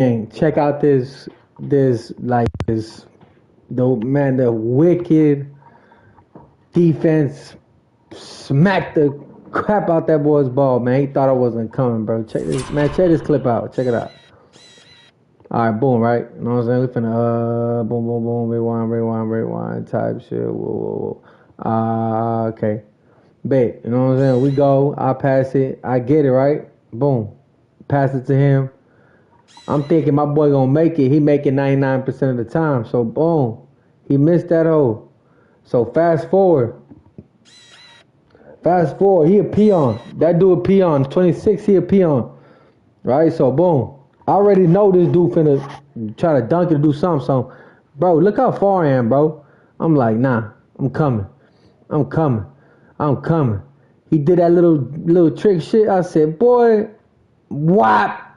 And check out the wicked defense smacked the crap out that boy's ball, man. He thought I wasn't coming, bro. Check this clip out. Check it out. All right, boom, right? You know what I'm saying? We finna boom, boom, boom, rewind type shit. Whoa. Okay. Bet. You know what I'm saying? We go. I pass it. I get it, right? Boom. Pass it to him. I'm thinking my boy gonna make it. He make it 99% of the time. So boom. He missed that hole. So fast forward. He a peon. That dude a peon. 26, he a peon. Right? So boom. I already know this dude finna try to dunk it or do something. So, bro, look how far I am, bro. I'm like, nah, I'm coming. He did that little trick shit. I said, boy, whap.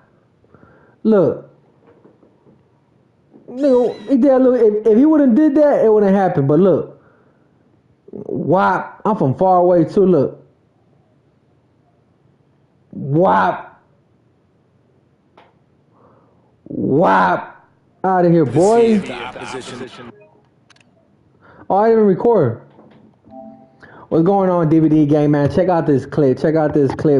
Look. Nigga, he did a little, if he wouldn't did that, it wouldn't happen. But look. Whap. I'm from far away too. Look. Whap. Out of here, boy. Oh, I didn't even record. What's going on, DVD gang, man? Check out this clip,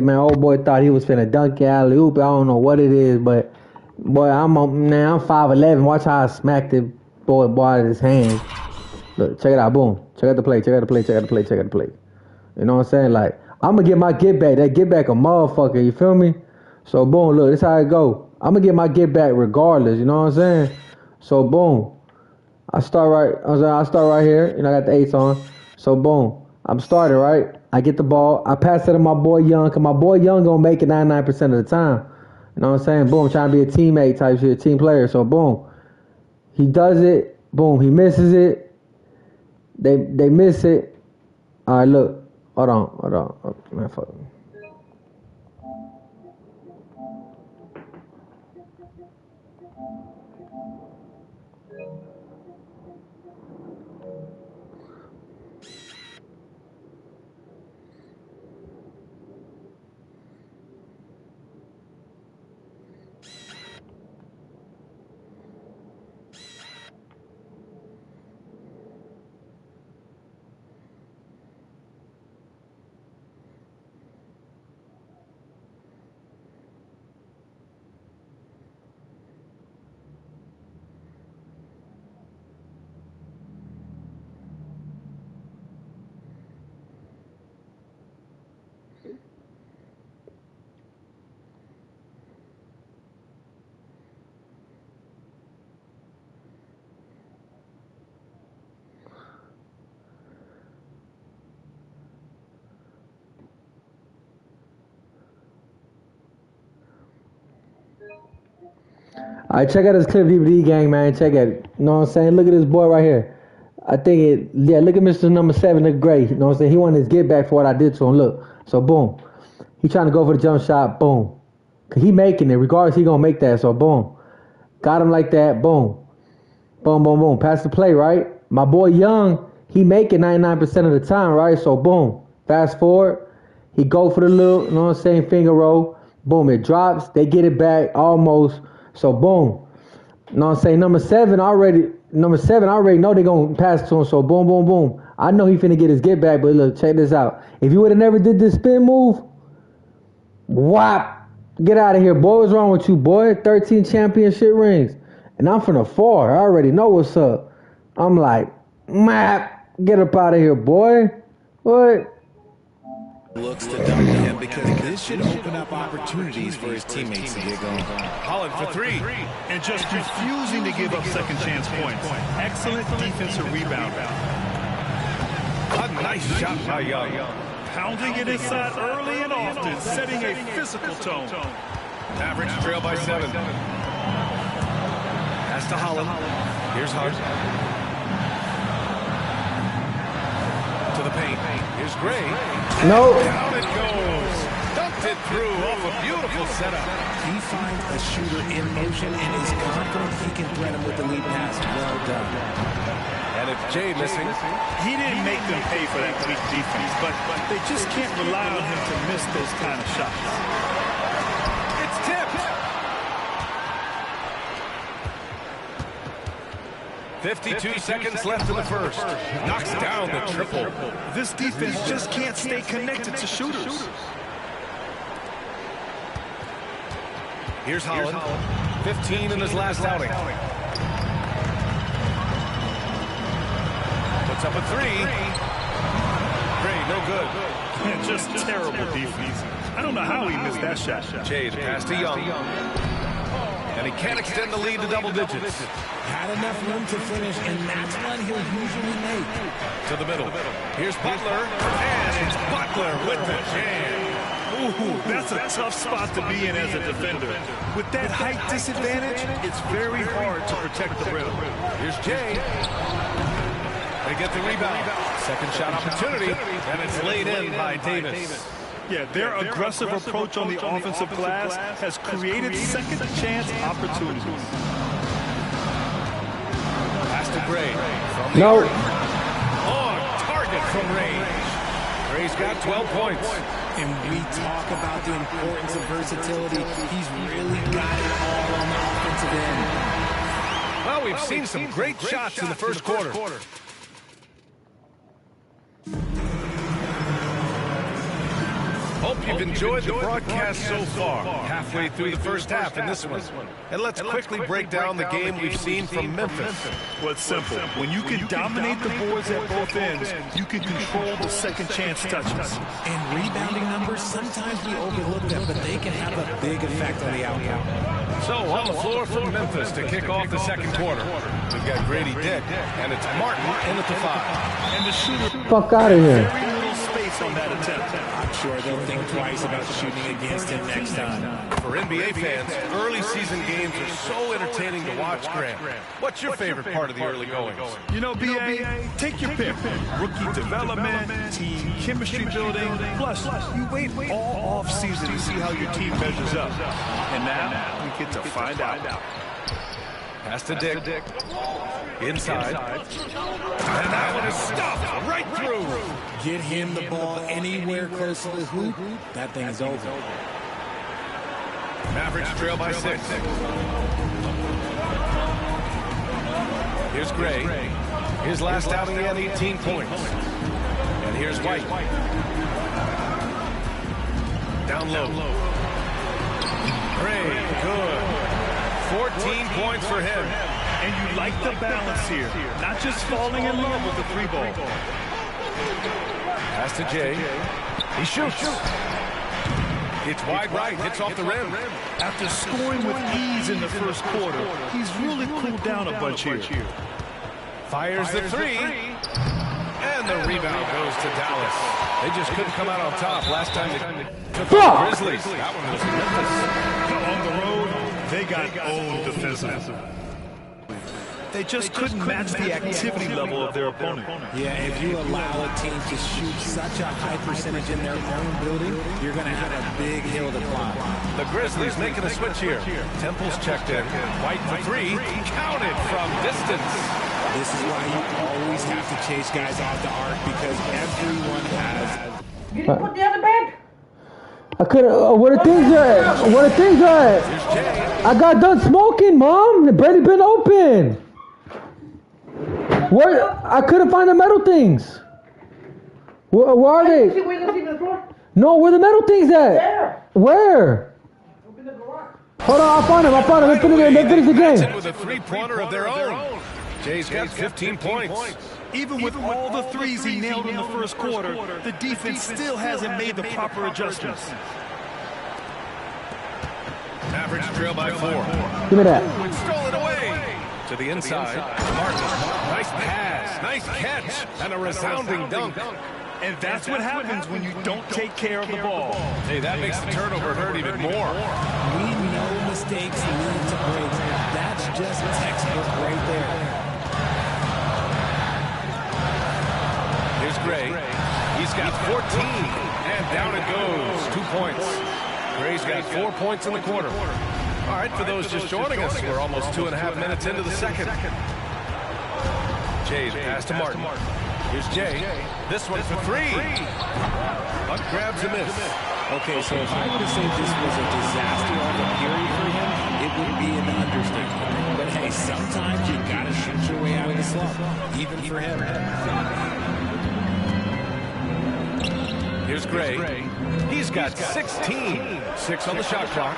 man. Old boy thought he was finna dunk alley oop. I don't know what it is, but boy, I'm 5'11". Watch how I smacked it, boy out of his hand. Look, check it out, boom. Check out the play. You know what I'm saying? Like, I'm gonna get my get back. That get back a motherfucker. You feel me? So boom, look, this how it go. I'm gonna get my get back regardless. You know what I'm saying? So boom, I start right here. You know, I got the 8s on. So boom, I'm starting right. I get the ball. I pass it to my boy Young, cause my boy Young gonna make it 99% of the time. You know what I'm saying? Boom, trying to be a teammate type shit, team player. So boom, he does it. Boom, he misses it. They miss it. All right, look. Hold on. Oh, man, fuck. All right, check out this clip, DVD gang, man. Check it. You know what I'm saying? Look at this boy right here. I think look at Mr. Number 7, the gray. You know what I'm saying? He wanted his get back for what I did to him. Look. So, boom. He trying to go for the jump shot. Boom. Because he making it. Regardless, he going to make that. So, boom. Got him like that. Boom. Boom. Pass the play, right? My boy Young, he make it 99% of the time, right? So, boom. Fast forward. He go for the little, you know what I'm saying, finger roll. Boom. It drops. They get it back almost. So, boom. You know what I'm saying? Number seven already know they're going to pass to him. So, boom. I know he finna get his get back, but look, check this out. If you would have never did this spin move, whap, get out of here, boy. What's wrong with you, boy? 13 championship rings. And I'm from the 4. I already know what's up. I'm like, map, get up out of here, boy. What? Looks to dunk him because this should open up opportunities for his teammates to get going. Holland for 3, and just refusing to give up second chance points. Excellent defensive rebound. A nice shot by Young. Pounding it inside early and often, setting a physical tone. Mavericks trail by 7. Pass to Holland. Here's Hart. To the paint. Here's Gray. No. Down it goes. Dunked it through off a beautiful setup. He finds a shooter in motion and is confident he can threat him with the lead pass. Well done. And it's Jay missing. He didn't make them pay for that weak defense, but they just can't rely on him to miss those kind of shots. It's tipped. 52 seconds left in the first. Knocks down the triple. This defense just can't stay connected to shooters. Here's Holland. 15 in his last outing. Puts up a three. Great, no good. And just terrible defense. I don't know how he missed that shot. Jay, the pass to Young. And he can't extend the lead to double digits. Had enough room to finish, and that's what he'll usually make. To the middle. Here's Butler. And it's Butler with the jam. Ooh, that's a tough spot to be in as a defender. With that height disadvantage, it's very hard to protect the rim. Here's Jay. They get the rebound. Second shot opportunity, and it's laid in by Davis. Yeah, their aggressive approach on the offensive glass has created second chance opportunities. Pass to Gray. No. On target from range. Gray's got 12 points. And we talk about the importance of versatility. He's really got it all on the offensive end. Well, we've seen some great shots in the first quarter. Hope you've enjoyed the broadcast so far. Halfway through the first half in this one. And let's quickly break down the game we've seen from Memphis. Well, it's simple. When you can dominate the boards at both ends, you can control the second chance touches. And rebounding numbers, sometimes we overlook them, but they can have a big effect on the outcome. So on the floor for Memphis to kick off the second quarter. We've got Grady Dick, and it's Martin in at the 5. And the shooter... Fuck out of here. Very little space on that attempt. I'm sure they'll think twice about shooting against him next time. For NBA fans, early season games are so entertaining to watch, Grant. What's your favorite part of the early goings? You know, BA, take your pick. Rookie development, team chemistry building. Plus, you wait all off season to see how your team measures up. And now, we get to find out. Pass to Dick. Inside. And that one is stopped right through. Get him the ball anywhere close to the hoop, that thing is over. Mavericks trail by 6. Here's Gray. His last outing, he had 18 points. And here's White. Down low. Gray, good. 14 points for him. And you like the balance here. Not just falling in love with the 3-ball. Pass to Jay. He shoots. It's wide right, hits off the rim. After scoring with ease in the first quarter, he's really cooled down a bunch here. Fires the 3. And the rebound goes to Dallas. They just couldn't come out on top last time they took on the Grizzlies. That one was Memphis. On the road, they got owned defensively. They just couldn't match the activity level of their opponent. Yeah, if you allow a team to shoot such a high percentage in their own building, you're going to have a big hill to climb. The Grizzlies making a switch here. Temple's checked in. White for 3. Counted from distance. This is why you always have to chase guys off the arc, because everyone has... You didn't put the other bag? I could have. Where the things at? Where the things at? I got done smoking, Mom. The bread had been open. Where? I couldn't find the metal things. Where are they? See where you the floor? No, where the metal things at? There. Where? Open the garage. Hold on, I'll find them. Let's finish the game. With a 3-pointer of their own. Jay's got 15 points. Even with all the threes he nailed in the first quarter, the defense still hasn't made the proper adjustments. Mavericks trail by 4. Give me that. Stole it away. To the inside. Martin. Nice pass. Nice catch. And a resounding dunk. And that's what happens when you don't take care of the ball. Hey, that makes the turnover hurt even more. We know mistakes lead to breaks. That's just textbook right there. Here's Gray. He's got 14. And down it goes. 2 points. Gray's got 4 points in the quarter. All right, for those just joining us, we're almost 2.5 minutes into the second. Jay's pass to Martin. Here's Jay. This one for 3. Buck grabs a miss. Okay, so if I were to say this was a disaster of a period for him, it would be an understatement. But hey, sometimes you gotta shoot your way out of the for him. Here's Gray. He's got 16. 6 on the shot clock.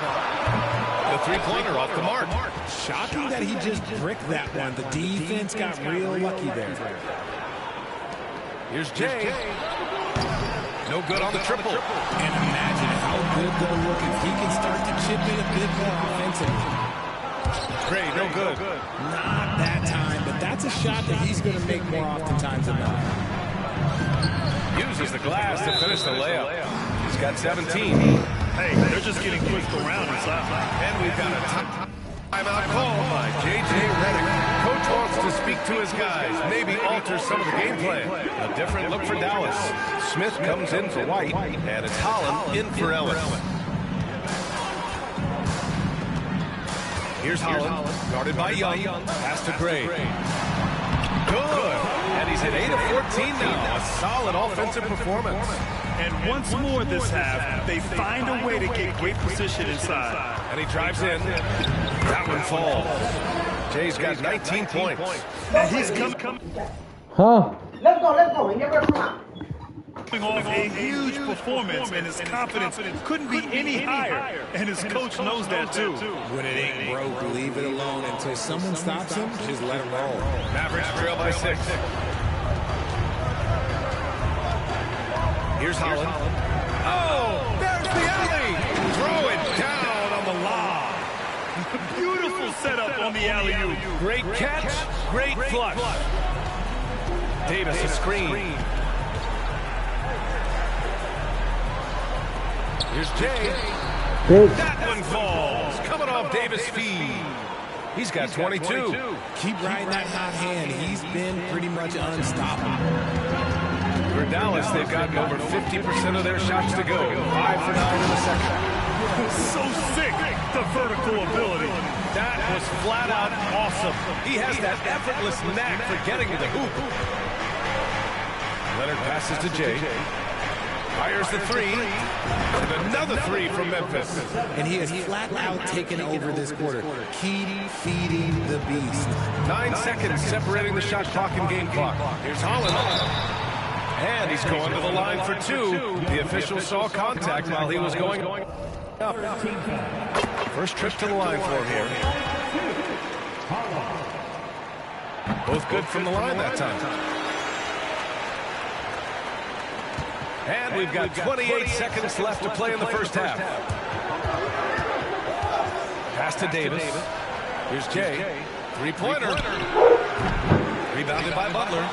The three-pointer off the mark. Shocking that he just bricked that one. The defense got real lucky there. Here's Jay. No good on the triple. And imagine how good they'll look if he can start to chip in a bit more offensively. Gray, no good. Not that time, but that's a shot that he's going to make more oftentimes than not. Uses the glass to finish the layup. He's got 17. Hey, they're just getting pushed around inside. And we've got a timeout call by J.J. Redick. Coach wants to speak to his guys, maybe alter some of the game plan. A different look for Dallas. Smith comes in for White, and it's Holland in for Ellis. Here's Holland, guarded by Young. Pass to Gray. Good. And he's at 8 of 14 now. A solid offensive performance. And once more this half, they find a way to get great position inside. And he drives in. That one falls. Jay's got 19 points. And he's coming Huh? Let's go. You never come out. off a huge performance, and his confidence couldn't be any higher. And his coach knows that too. When it ain't broke, leave it alone until someone stops him. Just let him roll. Mavericks trail by 6. Here's Holland. Oh, there's the alley. Throw it down on the lob. Beautiful setup on the alley-oop. Great catch, great flush. Davis a screen. Here's Jay. That one falls. Coming off Davis' feed. He's got 22. Keep riding that hot hand. He's been pretty much unstoppable. For Dallas, they've gotten over 50% of their shots to go. 5 for 9 in the second. So sick, the vertical ability. That was flat out awesome. He has that effortless knack for getting to the hoop. Leonard passes to Jay. Fires the 3. And another 3 from Memphis. And he has flat out taken over this quarter. Keep feeding the beast. 9 seconds separating the shot clock and game clock. Here's Holland. And he's going to the line for 2. The official saw contact while he was going up. First trip to the line for him here. Both good from the line that time. And we've got 28 seconds left to play in the first half. Pass to Davis. Here's Jay. Three-pointer. Rebounded by Butler.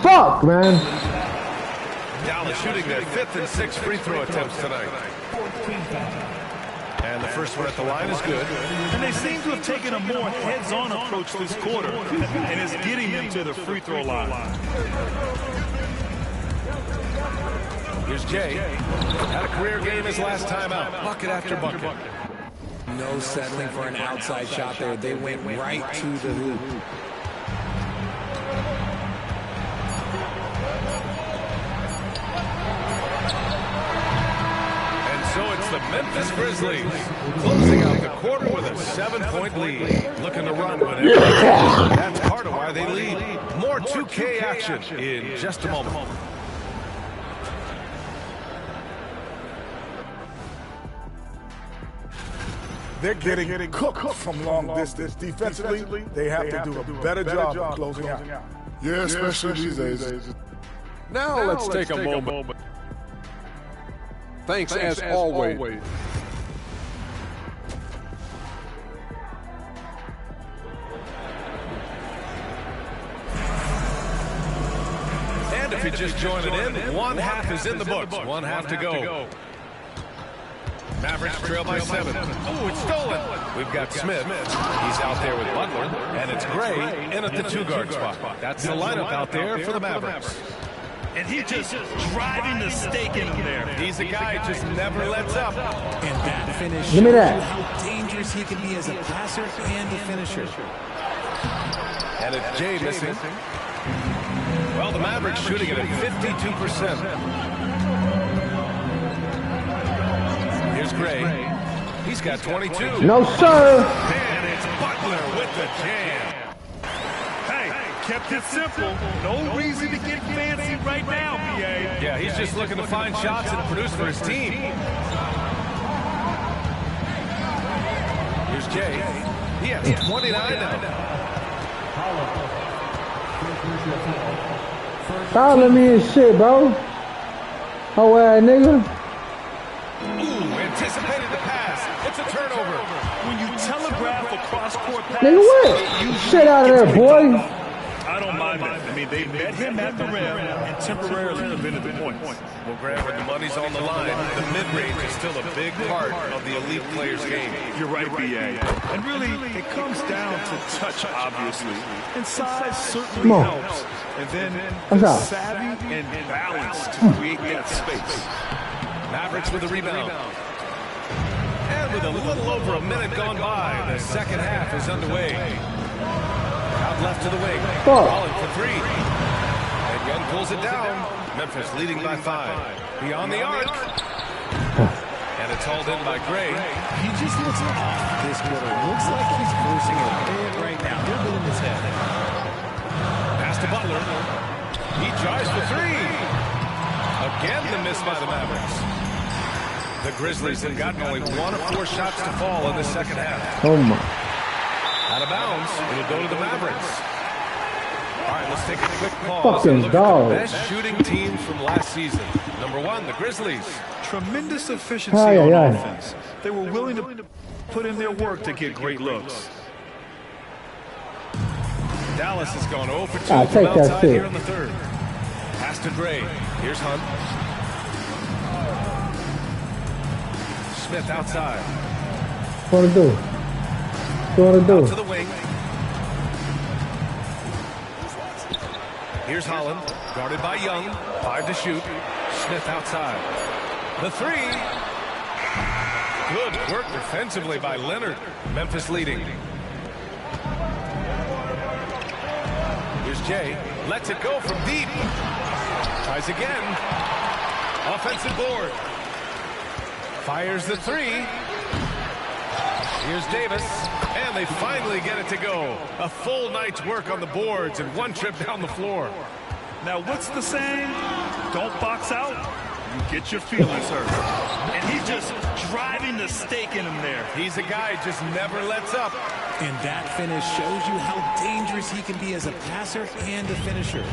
Fuck, man. Dallas shooting their 5th and 6th free throw attempts tonight. And the first one at the line is good. And they seem to have taken a more heads-on approach this quarter, and it's getting them to the free throw line. Here's Jay. Had a career game his last time out. Bucket after bucket. No settling for an outside shot there. They went right to the hoop. So it's the Memphis Grizzlies closing out the quarter with a 7-point lead. Looking to run with it. That's part of why they lead. More 2K action in just a moment. They're getting cooked from long distance. Defensively, they have to do a better job of closing out. Yeah, especially these days. Now let's take a moment. Thanks as always. And if you just joined it in, one half is in the books. One half to go. Mavericks trail by 7. Oh, it's stolen. We've got Smith. He's out there with Butler. And it's Gray in at the 2-guard spot. That's the lineup out there for the Mavericks. And he's just driving the stake in there. He's a guy who just never lets up. And that finish Give me that. shows you how dangerous he can be as a passer and a finisher. And it's Jay missing. Well, the Mavericks shooting it at 52%. Here's Gray. He's got 22. No, sir. And it's Butler with the jam. kept it simple. No reason to get fancy right now, BA. Yeah, he's just looking to find shots and produce for his team. Here's Jay. He has 29 now. Fouling me and shit, bro. Oh, nigga. Ooh, anticipated the pass. It's a turnover. When you telegraph a cross-court pass, Nigga, what? Shit out of there, boy. I don't mind that. I mean, they met him at the rim and temporarily prevented the points. Well, Grant, when the money's on the line, the mid-range is still a big part of the elite player's game. You're right, BA. And really, it comes down to touch, obviously. And size certainly helps. And then the savvy and balance to create that space. Mavericks with the rebound. And with a little over a minute gone by, the second half is underway. Out left to the wing. Rolling for three. And Young pulls it down. Memphis leading by 5. Beyond the arc. And it's hauled in by Gray. He just looks off this quarter. Looks like he's forcing a bit right now. They're in his head. Pass to Butler. He tries for 3. Again, the miss by the Mavericks. The Grizzlies have gotten only 1 of 4 shots to fall in the second half. Oh my. Out of bounds, it'll go to the Mavericks. All right, let's take a quick pause Fucking and look dog. at the best shooting teams from last season. Number 1, the Grizzlies. Tremendous efficiency on offense. They were willing to put in their work to get great looks. Dallas has gone 0 for 2 I'll from take that outside shit. here in the third. Pass to Gray. Here's Hunt. Smith outside. What to do? What to do? To the wing. Here's Holland, guarded by Young. 5 to shoot. Smith outside. The 3. Good work defensively by Leonard. Memphis leading. Here's Jay. Lets it go from deep. Tries again. Offensive board. Fires the 3. Here's Davis. And they finally get it to go. A full night's work on the boards and 1 trip down the floor. Now, what's the saying? Don't box out, you get your feelings hurt. And he's just driving the stake in him there. He's a guy who just never lets up. And that finish shows you how dangerous he can be as a passer and a finisher.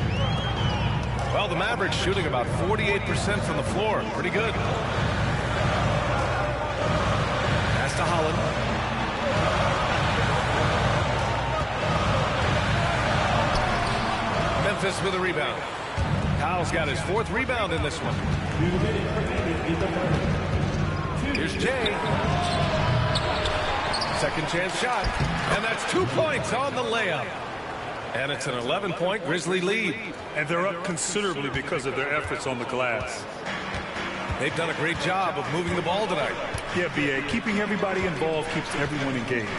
Well, the Mavericks shooting about 48% from the floor. Pretty good. Pass to Holland. Memphis with a rebound. Kyle's got his 4th rebound in this one. Here's Jay. Second chance shot. And that's 2 points on the layup. And it's an 11-point Grizzly lead. And they're up considerably because of their efforts on the glass. They've done a great job of moving the ball tonight. Yeah, BA, keeping everybody involved keeps everyone engaged.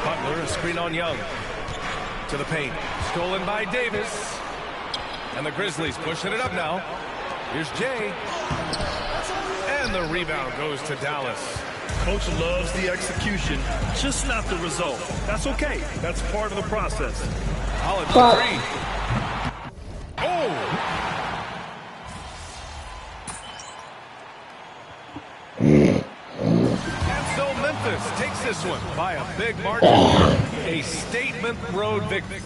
Butler, a screen on Young. To the paint. Stolen by Davis. And the Grizzlies pushing it up now. Here's Jay. And the rebound goes to Dallas. Coach loves the execution, just not the result. That's okay. That's part of the process. Holland for 3. Oh! And so Memphis takes this one by a big margin. A statement road victory.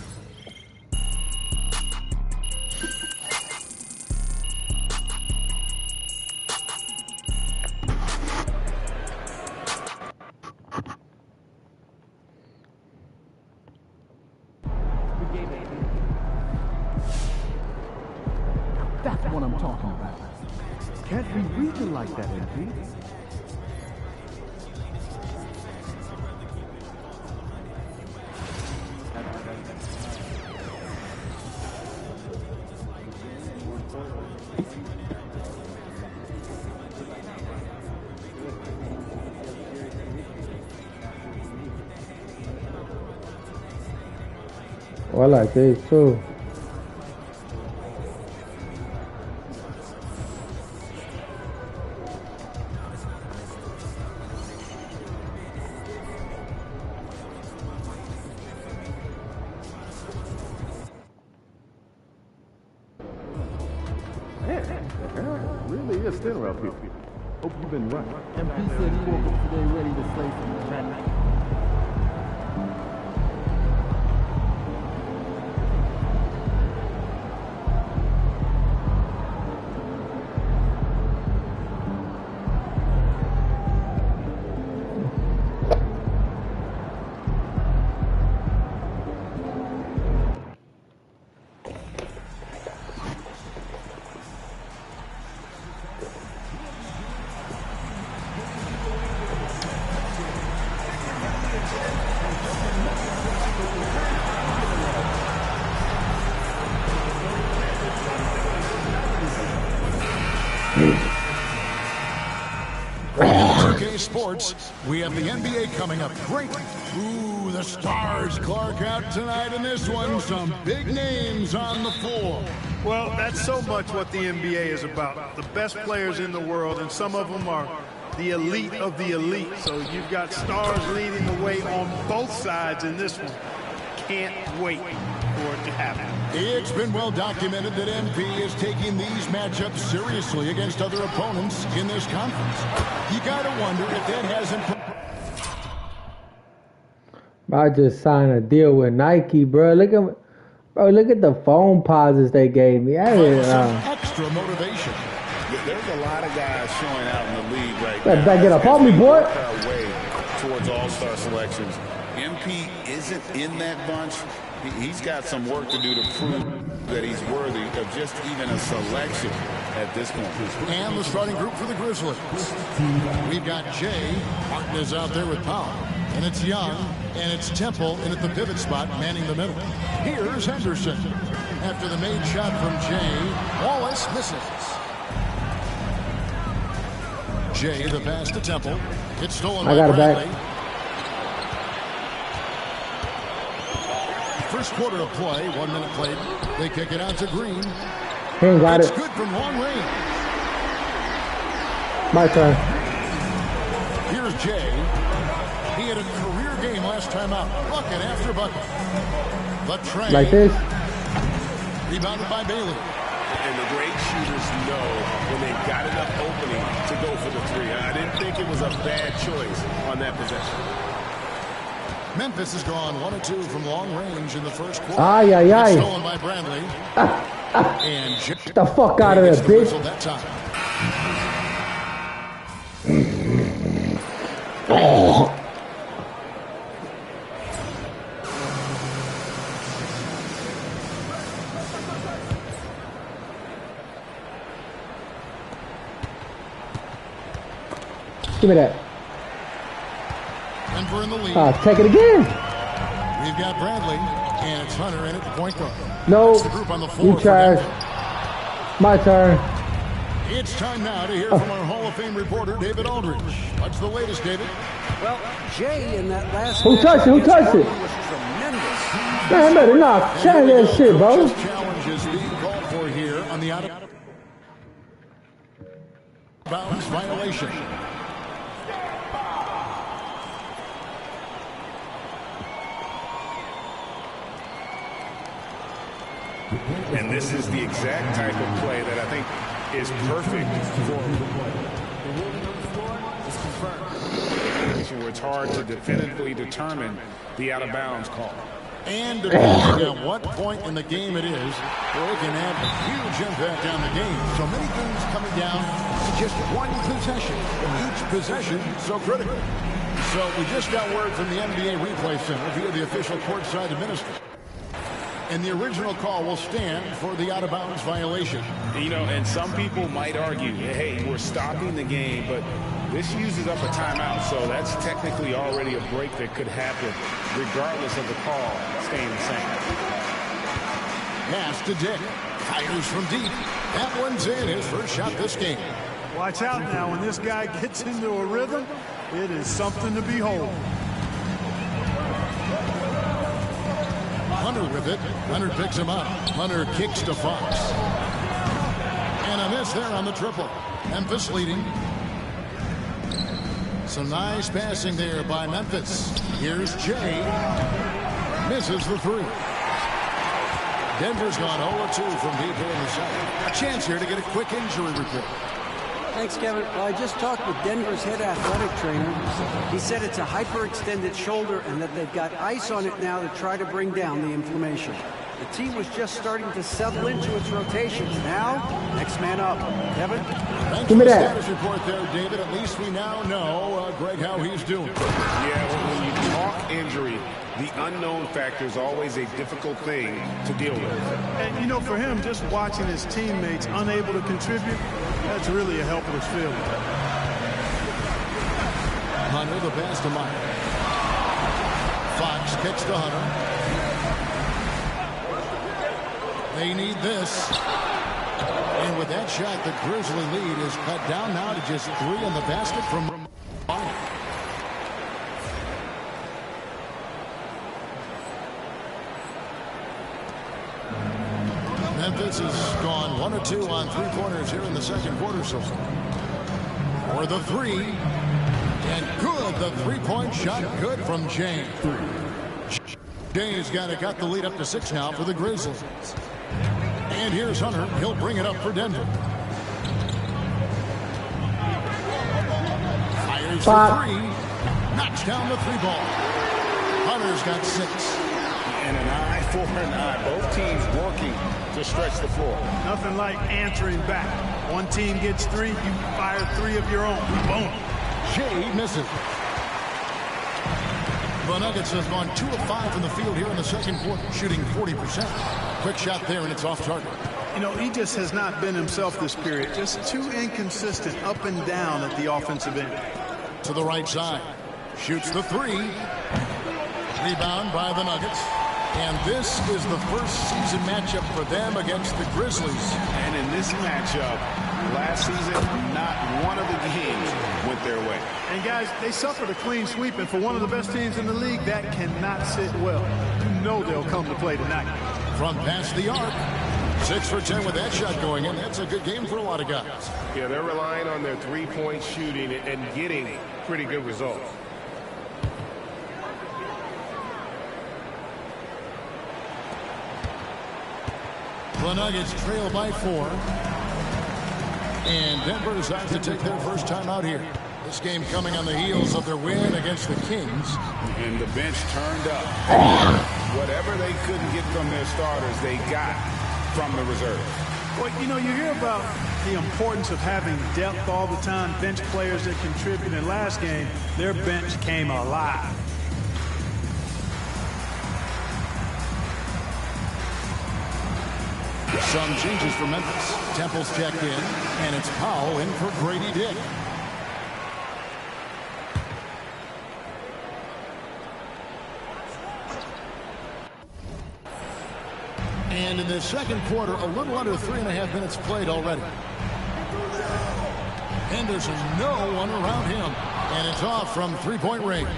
That's what I'm talking about. Can't be reaching like that, MP. Oh, I like this too. center up here. Hope you've been right. MP said he woke up today ready to slay some track. Sports, we have the NBA coming up. Great. Ooh, the stars Clark out tonight in this one. Some big names on the floor. Well, that's so much what the NBA is about. The best players in the world, and some of them are the elite of the elite. So you've got stars leading the way on both sides in this one. Can't wait for it to happen. It's been well documented that MP is taking these matchups seriously against other opponents in this conference. You gotta wonder if that hasn't. I just signed a deal with Nike, bro. Look at the phone pauses they gave me. Extra motivation. There's a lot of guys showing out in the league right now. Better get up on me, boy. Our way towards all-star selections. MP isn't in that bunch. He's got some work to do to prove that he's worthy of just even a selection at this point. And the starting group for the Grizzlies. We've got Jay. Martin is out there with Powell. And it's Young. And it's Temple in at the pivot spot, manning the middle. Here's Henderson. After the made shot from Jay, Wallace misses. Jay, the pass to Temple. It's stolen by Bradley. First quarter of play, 1 minute played. They kick it out to Green. He ain't got it's it. Good from long range. My turn. Here's Jay. He had a career game last time out. Bucket after bucket. The train. Like this. Rebounded by Bailey. And the great shooters know when they've got enough opening to go for the three. I didn't think it was a bad choice on that possession. Memphis has gone 1 or 2 from long range in the first quarter. Ay. Stolen by Bradley. And get the fuck out of there, bitch. That time. Give me that. Denver in the lead. Take it again. We've got Bradley, and it's Hunter in at the point guard. No, the group on the floor you trash. My turn. It's time now to hear from our Hall of Fame reporter, David Aldridge. What's the latest, David? Well, Jay in that last Who touched it? Who touched it? was tremendous. Man, better not change that shit, bro. Challenge is being called for here on the out-of-bounds violation. And this is the exact type of play that I think is perfect for where it's hard to definitively determine the out-of-bounds call. And depending on what point in the game it is, well, it can have a huge impact on the game. So many things coming down to just one possession. Each possession so critical. So we just got word from the NBA Replay Center via the official courtside administrator. And the original call will stand for the out-of-bounds violation. You know, and some people might argue, hey, we're stopping the game, but this uses up a timeout, so that's technically already a break that could happen, regardless of the call staying the same. Pass to Dick. Fires from deep. That one's in, his first shot this game. Watch out now. When this guy gets into a rhythm, it is something to behold. Hunter with it. Hunter picks him up. Hunter kicks to Fox. And a miss there on the triple. Memphis leading. Some nice passing there by Memphis. Here's Jay. Misses the three. Denver's gone 0-2 from deep here in the second. A chance here to get a quick injury report. Thanks, Kevin. Well, I just talked with Denver's head athletic trainer. He said it's a hyperextended shoulder and that they've got ice on it now to try to bring down the inflammation. The team was just starting to settle into its rotations. Now, next man up. Kevin? Thanks for the status report there, David. At least we now know, Greg, how he's doing. Yeah, well, when you talk injury, the unknown factor is always a difficult thing to deal with. And, you know, for him, just watching his teammates unable to contribute, that's really a helpless feeling. Hunter, the pass to Meyer. Fox kicks to Hunter. They need this. And with that shot, the Grizzly lead is cut down now to just 3 in the basket from Meyer. Memphis has gone 1 or 2 on 3-pointers here in the second quarter so far. For the 3. And good, the 3-point shot good from Jay. Jay's got the lead up to 6 now for the Grizzlies. And here's Hunter. He'll bring it up for Denver. Fires the 3. Knocks down the 3 ball. Hunter's got 6. And an eye for an eye. Both teams working to stretch the floor. Nothing like answering back. One team gets 3, you fire 3 of your own. Boom. Jay misses. The Nuggets has gone 2 of 5 from the field here in the second quarter, shooting 40%. Quick shot there, and it's off target. You know, he just has not been himself this period. Just too inconsistent up and down at the offensive end. To the right side. Shoots the 3. Rebound by the Nuggets. And this is the first season matchup for them against the Grizzlies. And in this matchup, last season, not one of the games went their way. And guys, they suffered a clean sweep, and for one of the best teams in the league, that cannot sit well. You know they'll come to play tonight. From past the arc, 6 for 10 with that shot going in. That's a good game for a lot of guys. Yeah, they're relying on their 3-point shooting and getting pretty good results. The Nuggets trail by 4. And Denver's out to take their first time out here. This game coming on the heels of their win against the Kings. And the bench turned up. Whatever they couldn't get from their starters, they got from the reserve. Well, you know, you hear about the importance of having depth all the time, bench players that contribute. In last game, their bench came alive. Some changes for Memphis. Temple's checked in, and it's Powell in for Grady Dick. And in the second quarter, a little under 3.5 minutes played already. Henderson, no one around him. And it's off from 3-point range.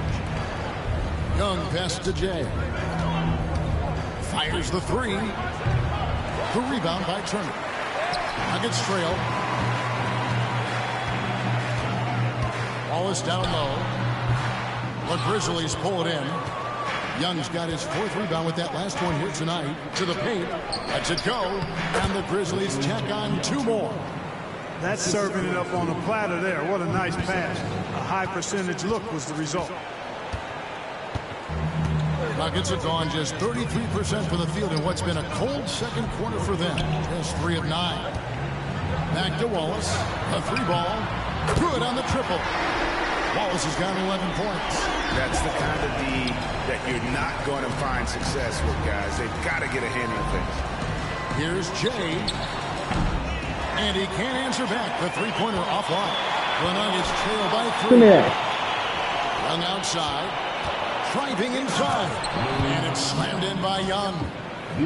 Young pass to Jay. Fires the 3. The rebound by Turner. Nuggets trail. Wallace down low. The Grizzlies pull it in. Young's got his 4th rebound with that last one here tonight. To the paint. Lets it go. And the Grizzlies tack on 2 more. That's serving it up on a platter there. What a nice pass. A high percentage look was the result. Nuggets have gone just 33% from the field in what's been a cold second quarter for them. Just 3 of 9. Back to Wallace. A 3 ball. Good on the triple. Wallace has got 11 points. That's the kind of D that you're not going to find success with, guys. They've got to get a handle of things. Here's Jay. And he can't answer back. The 3-pointer offline. The Nuggets trail by 3. Young outside. Driving inside. And it's slammed in by Young.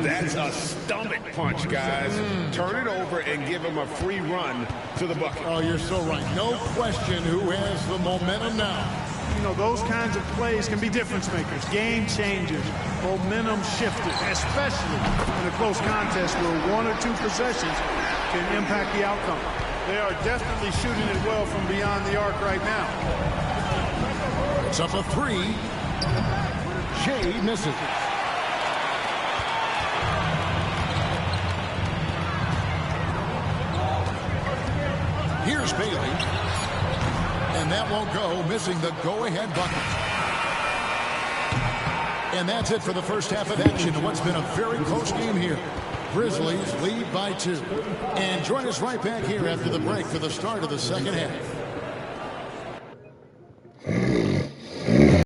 That's a stomach punch, guys. Turn it over and give him a free run to the bucket. Oh, you're so right. No question who has the momentum now. You know, those kinds of plays can be difference makers, game changers, momentum shifters, especially in a close contest where 1 or 2 possessions can impact the outcome. They are definitely shooting it well from beyond the arc right now. It's up a 3. Jay misses. Here's Bailey. And that won't go, missing the go-ahead bucket. And that's it for the first half of action in what's been a very close game here. Grizzlies lead by 2. And join us right back here after the break for the start of the second half.